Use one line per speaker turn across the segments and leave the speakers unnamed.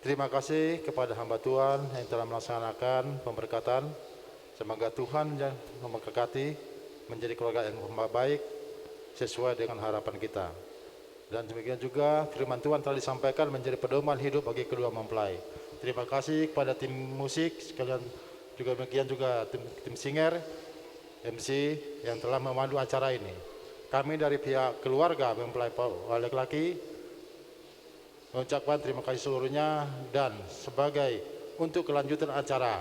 Terima kasih kepada hamba Tuhan yang telah melaksanakan pemberkatan. Semoga Tuhan yang memberkati menjadi keluarga yang baik sesuai dengan harapan kita. Dan demikian juga firman Tuhan telah disampaikan menjadi pedoman hidup bagi kedua mempelai. Terima kasih kepada tim musik sekalian, juga demikian juga tim singer, MC yang telah memandu acara ini. Kami dari pihak keluarga mempelai laki-laki mengucapkan terima kasih seluruhnya, dan sebagai untuk kelanjutan acara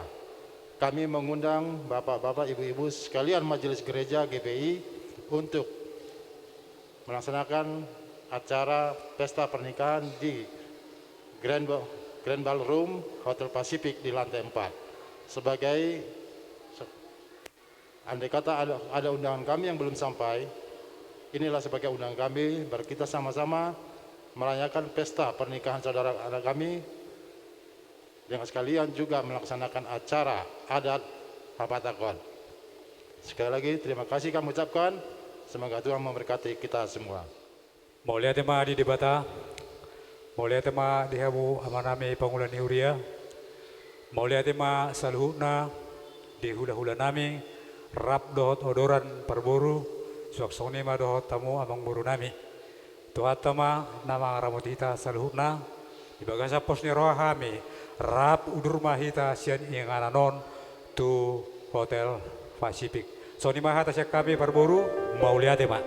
kami mengundang bapak-bapak, ibu-ibu sekalian majelis gereja GPI untuk melaksanakan acara pesta pernikahan di Grand Ballroom Hotel Pacific di lantai 4. Sebagai andai kata ada undangan kami yang belum sampai, inilah sebagai undangan kami, baru kita sama-sama merayakan pesta pernikahan saudara anak kami, dengan sekalian juga melaksanakan acara adat Hapatakon. Sekali lagi terima kasih kami ucapkan, semoga Tuhan memberkati kita semua.
Mulia tema di debata, mulia tema dihabu amanami pangulan Huria, mulia tema saluhuna di hula-hula nami, rap dohot odoran perboru, suaksoni ma dohot tamu amang buru nami. Tuhatama nama ramotita saluhuna di bagasa posni rohami rap udur mahita sian ing ananon tu Hotel Pacific. Soni mahata siak kami perboru maulia tema.